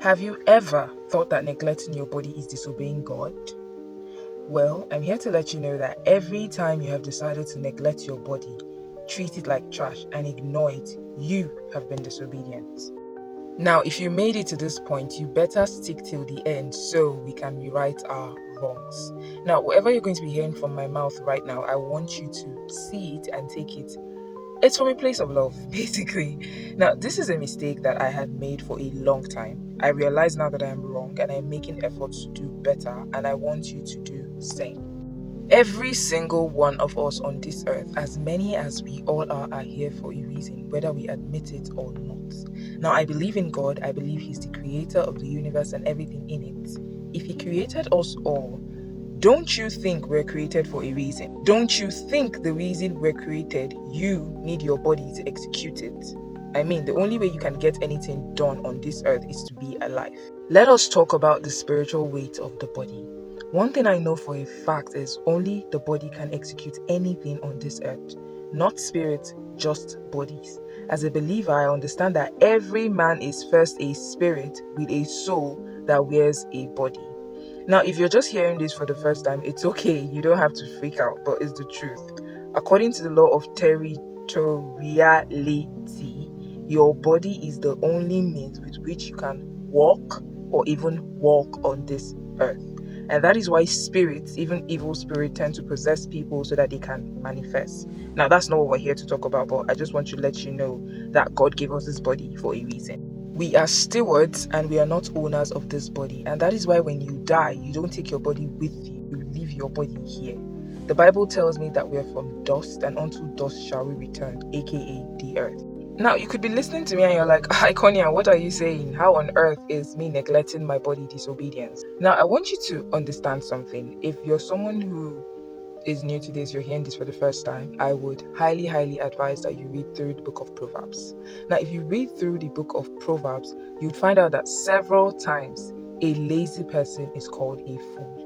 Have you ever thought that neglecting your body is disobeying God? Well, I'm here to let you know that every time you have decided to neglect your body, treat it like trash, and ignore it, you have been disobedient. Now, if you made it to this point, you better stick till the end so we can rewrite our wrongs. Now, whatever you're going to be hearing from my mouth right now, I want you to see it and take it. It's from a place of love, basically. Now, this is a mistake that I had made for a long time. I realize now that I am wrong and I'm making efforts to do better, and I want you to do the same. Every single one of us on this earth, as many as we all are here for a reason, whether we admit it or not. Now, I believe in God. I believe He's the creator of the universe and everything in it. If He created us all, don't you think we're created for a reason? Don't you think the reason we're created, you need your body to execute it? I mean, the only way you can get anything done on this earth is to be alive. Let us talk about the spiritual weight of the body. One thing I know for a fact is only the body can execute anything on this earth. Not spirit, just bodies. As a believer, I understand that every man is first a spirit with a soul that wears a body. Now, if you're just hearing this for the first time, it's okay. You don't have to freak out, but it's the truth. According to the law of territoriality, your body is the only means with which you can walk or even walk on this earth. And that is why spirits, even evil spirits, tend to possess people so that they can manifest. Now, that's not what we're here to talk about, but I just want to let you know that God gave us this body for a reason. We are stewards and we are not owners of this body. And that is why when you die, you don't take your body with you. You leave your body here. The Bible tells me that we are from dust and unto dust shall we return, aka the earth. Now, you could be listening to me and you're like, Iconia, what are you saying? How on earth is me neglecting my body disobedience? Now, I want you to understand something. If you're someone who is new to this, you're hearing this for the first time, I would highly advise that you read through the book of Proverbs. Now, if you read through the book of Proverbs, you'd find out that several times a lazy person is called a fool.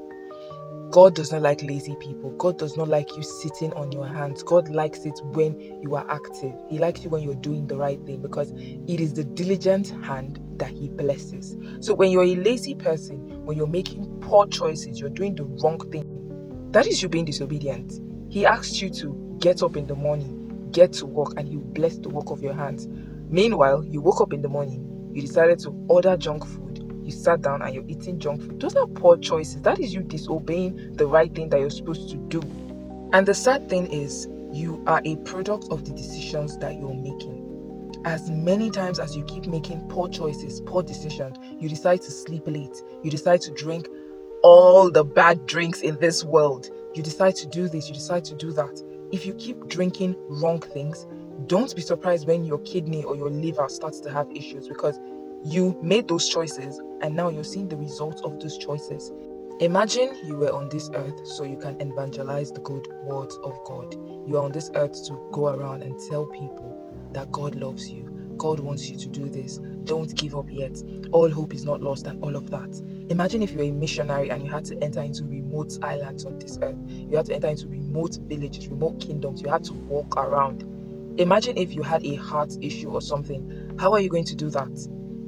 God does not like lazy people. God does not like you sitting on your hands. God likes it when you are active. He likes you when you're doing the right thing because it is the diligent hand that He blesses. So when you're a lazy person, when you're making poor choices, you're doing the wrong thing, that is you being disobedient. He asks you to get up in the morning, get to work, and He will bless the work of your hands. Meanwhile, you woke up in the morning, you decided to order junk food, you sat down and you're eating junk food. Those are poor choices. That is you disobeying the right thing that you're supposed to do. And the sad thing is, you are a product of the decisions that you're making. As many times as you keep making poor choices, poor decisions, you decide to sleep late, you decide to drink all the bad drinks in this world, you decide to do this, you decide to do that. If you keep drinking wrong things, don't be surprised when your kidney or your liver starts to have issues because you made those choices and now you're seeing the results of those choices. Imagine you were on this earth so you can evangelize the good words of God. You are on this earth to go around and tell people that God loves you. God wants you to do this. Don't give up yet. All hope is not lost and all of that. Imagine if you're a missionary and you had to enter into remote islands on this earth. You had to enter into remote villages, remote kingdoms. You had to walk around. Imagine if you had a heart issue or something. How are you going to do that?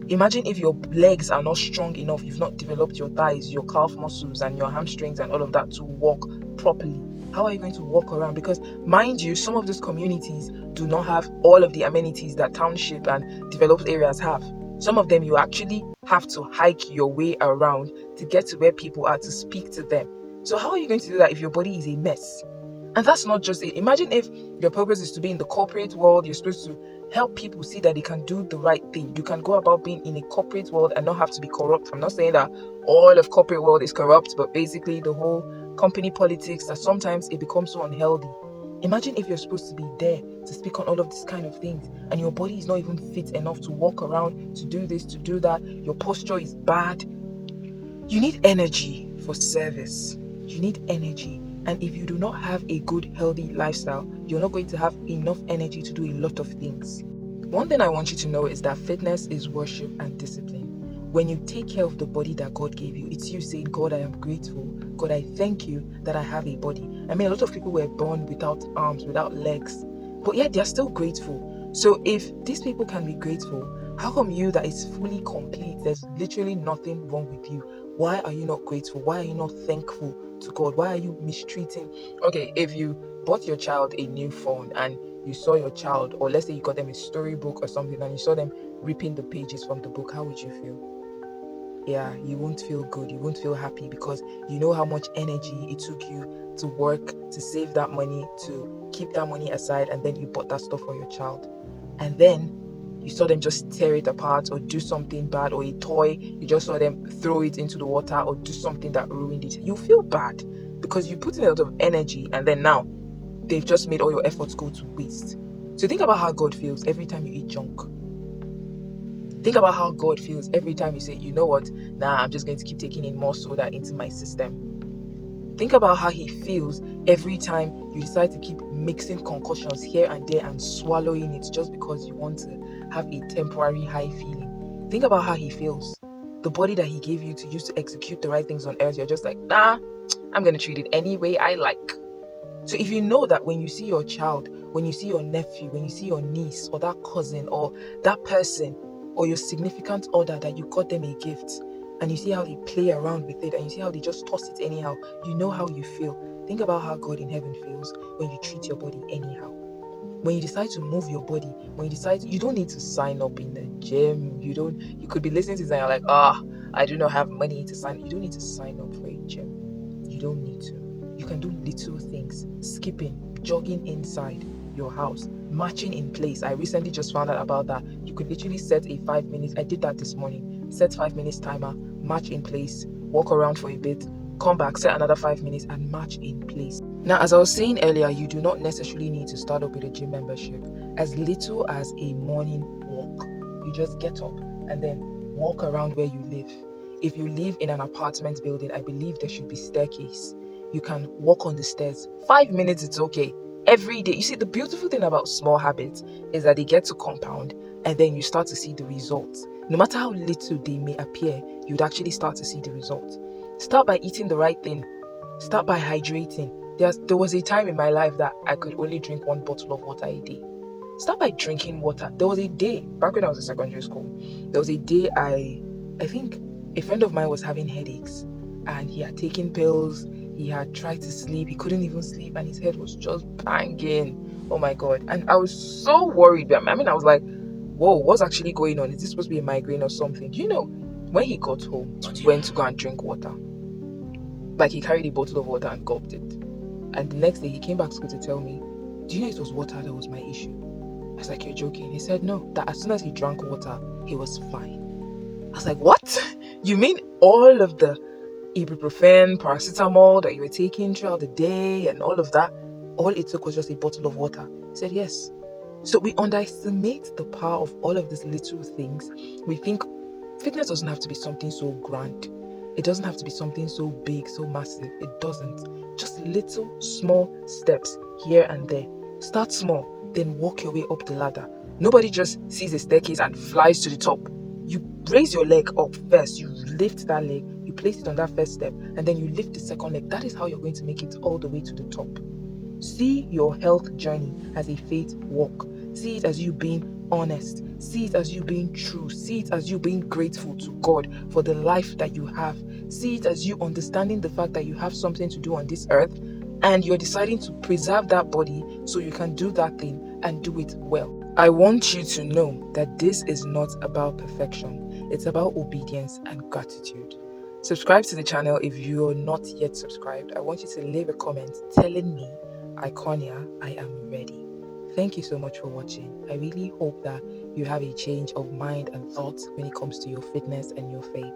Imagine if your legs are not strong enough, you've not developed your thighs, your calf muscles and your hamstrings and all of that to walk properly. How are you going to walk around? Because mind you, some of these communities do not have all of the amenities that township and developed areas have. Some of them you actually have to hike your way around to get to where people are to speak to them. So how are you going to do that if your body is a mess? And that's not just it. Imagine if your purpose is to be in the corporate world, you're supposed to help people see that they can do the right thing. You can go about being in a corporate world and not have to be corrupt. I'm not saying that all of corporate world is corrupt, but basically the whole company politics that sometimes it becomes so unhealthy. Imagine if you're supposed to be there to speak on all of these kind of things and your body is not even fit enough to walk around, to do this, to do that. Your posture is bad. You need energy for service. You need energy. And if you do not have a good, healthy lifestyle, you're not going to have enough energy to do a lot of things. One thing I want you to know is that fitness is worship and discipline. When you take care of the body that God gave you, it's you saying, God, I am grateful. God, I thank you that I have a body. I mean, a lot of people were born without arms, without legs, but yet they're still grateful. So if these people can be grateful, How come you that is fully complete, there's literally nothing wrong with you? Why are you not grateful? Why are you not thankful to God? Why are you mistreating? Okay, if you bought your child a new phone and you saw your child, or let's say you got them a storybook or something, and you saw them ripping the pages from the book, how would you feel? Yeah, you won't feel good. You won't feel happy because you know how much energy it took you to work, to save that money, to keep that money aside, and then you bought that stuff for your child. And then you saw them just tear it apart or do something bad, or a toy, you just saw them throw it into the water or do something that ruined it. You feel bad because you put in a lot of energy, and then now they've just made all your efforts go to waste. So think about how God feels every time you eat junk. Think about how God feels every time you say, you know what, I'm just going to keep taking in more soda into my system. Think about how he feels every time you decide to keep mixing concussions here and there and swallowing it just because you want to have a temporary high feeling. Think about how he feels. The body that he gave you to use to execute the right things on earth, you're just like, I'm going to treat it any way I like. So if you know that when you see your child, when you see your nephew, when you see your niece or that cousin or that person or your significant other that you got them a gift, and you see how they play around with it and you see how they just toss it anyhow, you know how you feel. Think about how God in heaven feels when you treat your body anyhow. When you decide to move your body, when you decide, you don't need to sign up in the gym. You could be listening to this and you're like, I do not have money to sign. You don't need to sign up for a gym. You don't need to. You can do little things, skipping, jogging inside your house, marching in place. I recently just found out about that. You could literally set a 5 minutes. I did that this morning. Set 5 minutes timer, march in place, walk around for a bit, come back, set another 5 minutes and march in place. Now, as I was saying earlier, you do not necessarily need to start up with a gym membership. As little as a morning walk, you just get up and then walk around where you live. If you live in an apartment building, I believe there should be staircase. You can walk on the stairs. 5 minutes, it's okay. Every day. You see, the beautiful thing about small habits is that they get to compound and then you start to see the results. No matter how little they may appear, you'd actually start to see the results. Start by eating the right thing. Start by hydrating. There was a time in my life that I could only drink 1 bottle of water a day. Start by drinking water. There was a day, back when I was in secondary school, there was a day I think a friend of mine was having headaches and he had taken pills, he had tried to sleep, he couldn't even sleep and his head was just banging. Oh my God. And I was so worried. I was like, whoa, what's actually going on? Is this supposed to be a migraine or something? Do you know, when he got home, he went to go and drink water. Like he carried a bottle of water and gulped it. And the next day he came back to school to tell me, do you know it was water that was my issue? I was like, you're joking. He said no, that as soon as he drank water, he was fine. I was like, what? You mean all of the ibuprofen, paracetamol that you were taking throughout the day and all of that, all it took was just a bottle of water? He said yes. So we underestimate the power of all of these little things. We think fitness doesn't have to be something so grand. It doesn't have to be something so big, so massive. It doesn't. Just little, small steps here and there. Start small, then walk your way up the ladder. Nobody just sees a staircase and flies to the top. You raise your leg up first. You lift that leg. You place it on that first step. And then you lift the second leg. That is how you're going to make it all the way to the top. See your health journey as a faith walk. See it as you being honest. See it as you being true. See it as you being grateful to God for the life that you have. See it as you understanding the fact that you have something to do on this earth and you're deciding to preserve that body so you can do that thing and do it well. I want you to know that this is not about perfection. It's about obedience and gratitude. Subscribe to the channel if you're not yet subscribed. I want you to leave a comment telling me, Iconia, I am ready. Thank you so much for watching. I really hope that you have a change of mind and thoughts when it comes to your fitness and your faith.